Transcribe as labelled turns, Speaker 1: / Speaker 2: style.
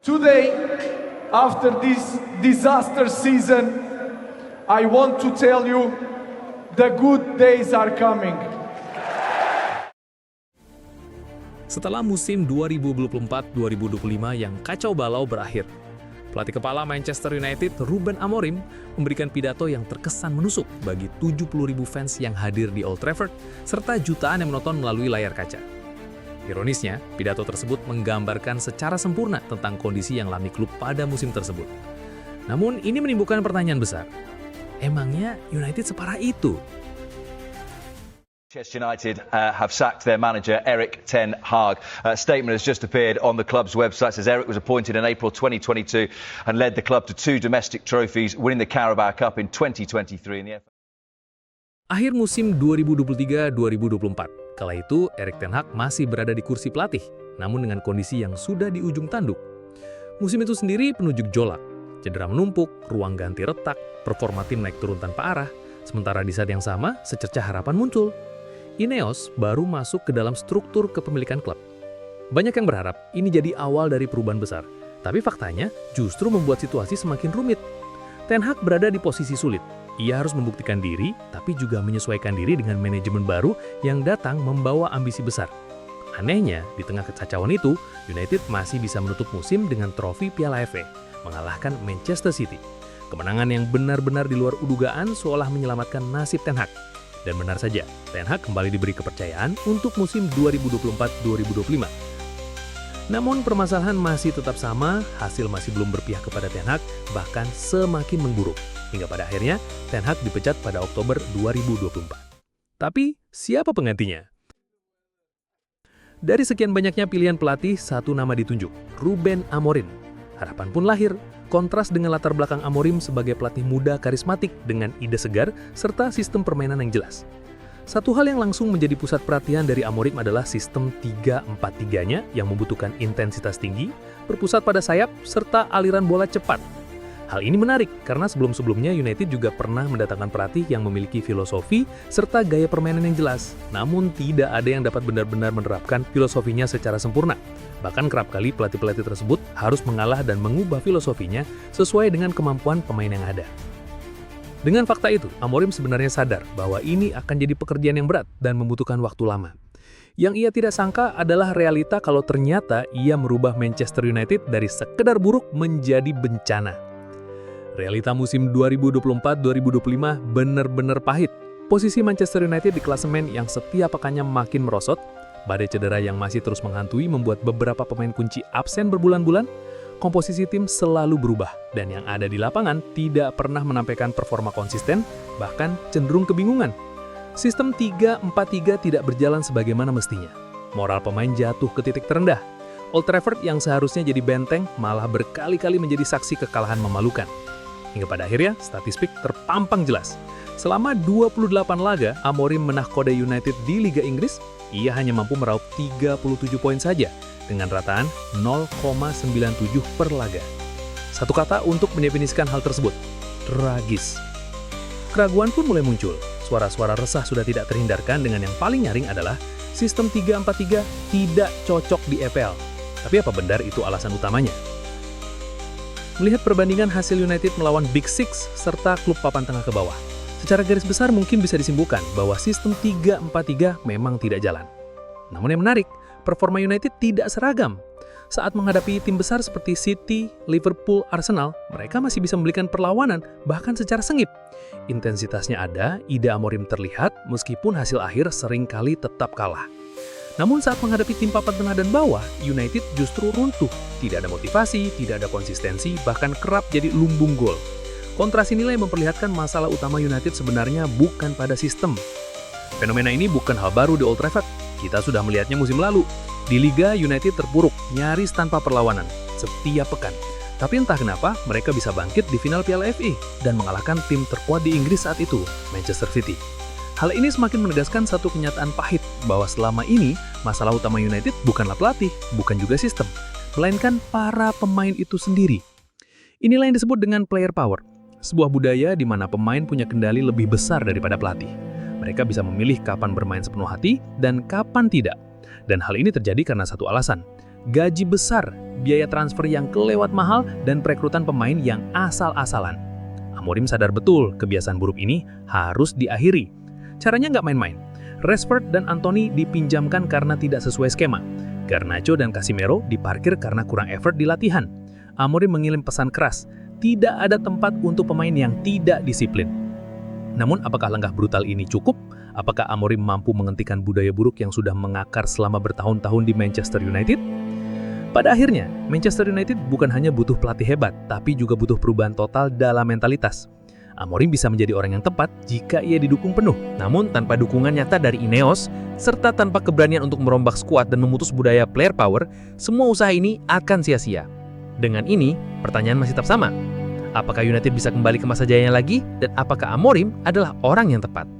Speaker 1: Today, after this disaster season, I want to tell you the good days are coming.
Speaker 2: Setelah musim 2024-2025 yang kacau balau berakhir, pelatih kepala Manchester United Ruben Amorim memberikan pidato yang terkesan menusuk bagi 70.000 fans yang hadir di Old Trafford serta jutaan yang menonton melalui layar kaca. Ironisnya, pidato tersebut menggambarkan secara sempurna tentang kondisi yang alami klub pada musim tersebut. Namun, ini menimbulkan pertanyaan besar. Emangnya United separah itu?
Speaker 3: Manchester United have sacked their manager Erik ten Hag. A statement has just appeared on the club's website. Says Erik was appointed in April 2022 and led the club to 2 domestic trophies, winning the Carabao Cup in 2023 in the FA.
Speaker 2: Akhir musim 2023-2024. Kala itu, Erik ten Hag masih berada di kursi pelatih, namun dengan kondisi yang sudah di ujung tanduk. Musim itu sendiri penuh gejolak, cedera menumpuk, ruang ganti retak, performa tim naik turun tanpa arah. Sementara di saat yang sama, secercah harapan muncul. Ineos baru masuk ke dalam struktur kepemilikan klub. Banyak yang berharap ini jadi awal dari perubahan besar, tapi faktanya justru membuat situasi semakin rumit. Ten Hag berada di posisi sulit. Ia harus membuktikan diri, tapi juga menyesuaikan diri dengan manajemen baru yang datang membawa ambisi besar. Anehnya, di tengah kekacauan itu, United masih bisa menutup musim dengan trofi Piala FA, mengalahkan Manchester City. Kemenangan yang benar-benar di luar dugaan seolah menyelamatkan nasib Ten Hag. Dan benar saja, Ten Hag kembali diberi kepercayaan untuk musim 2024-2025. Namun permasalahan masih tetap sama, hasil masih belum berpihak kepada Ten Hag, bahkan semakin memburuk. Hingga pada akhirnya, Ten Hag dipecat pada Oktober 2024. Tapi, siapa penggantinya? Dari sekian banyaknya pilihan pelatih, satu nama ditunjuk, Ruben Amorim. Harapan pun lahir, kontras dengan latar belakang Amorim sebagai pelatih muda karismatik dengan ide segar serta sistem permainan yang jelas. Satu hal yang langsung menjadi pusat perhatian dari Amorim adalah sistem 3-4-3-nya yang membutuhkan intensitas tinggi, berpusat pada sayap, serta aliran bola cepat. Hal ini menarik karena sebelum-sebelumnya United juga pernah mendatangkan pelatih yang memiliki filosofi serta gaya permainan yang jelas. Namun tidak ada yang dapat benar-benar menerapkan filosofinya secara sempurna. Bahkan kerap kali pelatih-pelatih tersebut harus mengalah dan mengubah filosofinya sesuai dengan kemampuan pemain yang ada. Dengan fakta itu, Amorim sebenarnya sadar bahwa ini akan jadi pekerjaan yang berat dan membutuhkan waktu lama. Yang ia tidak sangka adalah realita kalau ternyata ia merubah Manchester United dari sekedar buruk menjadi bencana. Realita musim 2024-2025 benar-benar pahit. Posisi Manchester United di klasemen yang setiap pekannya makin merosot, badai cedera yang masih terus menghantui membuat beberapa pemain kunci absen berbulan-bulan, komposisi tim selalu berubah, dan yang ada di lapangan tidak pernah menampilkan performa konsisten, bahkan cenderung kebingungan. Sistem 3-4-3 tidak berjalan sebagaimana mestinya. Moral pemain jatuh ke titik terendah. Old Trafford yang seharusnya jadi benteng malah berkali-kali menjadi saksi kekalahan memalukan. Hingga pada akhirnya, statistik terpampang jelas. Selama 28 laga, Amorim menahkoda United di Liga Inggris, ia hanya mampu meraup 37 poin saja, dengan rataan 0,97 per laga. Satu kata untuk mendefinisikan hal tersebut, tragis. Keraguan pun mulai muncul. Suara-suara resah sudah tidak terhindarkan dengan yang paling nyaring adalah sistem 3-4-3 tidak cocok di EPL. Tapi apa benar itu alasan utamanya? Melihat perbandingan hasil United melawan Big Six serta klub papan tengah ke bawah, secara garis besar mungkin bisa disimpulkan bahwa sistem 3-4-3 memang tidak jalan. Namun yang menarik, performa United tidak seragam. Saat menghadapi tim besar seperti City, Liverpool, Arsenal, mereka masih bisa memberikan perlawanan, bahkan secara sengit. Intensitasnya ada, ide Amorim terlihat, meskipun hasil akhir seringkali tetap kalah. Namun saat menghadapi tim papan tengah dan bawah, United justru runtuh. Tidak ada motivasi, tidak ada konsistensi, bahkan kerap jadi lumbung gol. Kontras inilah yang memperlihatkan masalah utama United sebenarnya bukan pada sistem. Fenomena ini bukan hal baru di Old Trafford. Kita sudah melihatnya musim lalu. Di Liga, United terpuruk, nyaris tanpa perlawanan, setiap pekan. Tapi entah kenapa, mereka bisa bangkit di final Piala FA dan mengalahkan tim terkuat di Inggris saat itu, Manchester City. Hal ini semakin menegaskan satu kenyataan pahit bahwa selama ini, masalah utama United bukanlah pelatih, bukan juga sistem, melainkan para pemain itu sendiri. Inilah yang disebut dengan player power, sebuah budaya di mana pemain punya kendali lebih besar daripada pelatih. Mereka bisa memilih kapan bermain sepenuh hati dan kapan tidak. Dan hal ini terjadi karena satu alasan. gaji besar, biaya transfer yang kelewat mahal, dan perekrutan pemain yang asal-asalan. Amorim sadar betul kebiasaan buruk ini harus diakhiri. Caranya nggak main-main. Rashford dan Anthony dipinjamkan karena tidak sesuai skema. Garnacho dan Casemiro diparkir karena kurang effort di latihan. Amorim mengirim pesan keras, tidak ada tempat untuk pemain yang tidak disiplin. Namun apakah langkah brutal ini cukup? Apakah Amorim mampu menghentikan budaya buruk yang sudah mengakar selama bertahun-tahun di Manchester United? Pada akhirnya, Manchester United bukan hanya butuh pelatih hebat, tapi juga butuh perubahan total dalam mentalitas. Amorim bisa menjadi orang yang tepat jika ia didukung penuh. Namun tanpa dukungan nyata dari Ineos, serta tanpa keberanian untuk merombak skuad dan memutus budaya player power, semua usaha ini akan sia-sia. Dengan ini, pertanyaan masih tetap sama. Apakah United bisa kembali ke masa jayanya lagi? Dan apakah Amorim adalah orang yang tepat?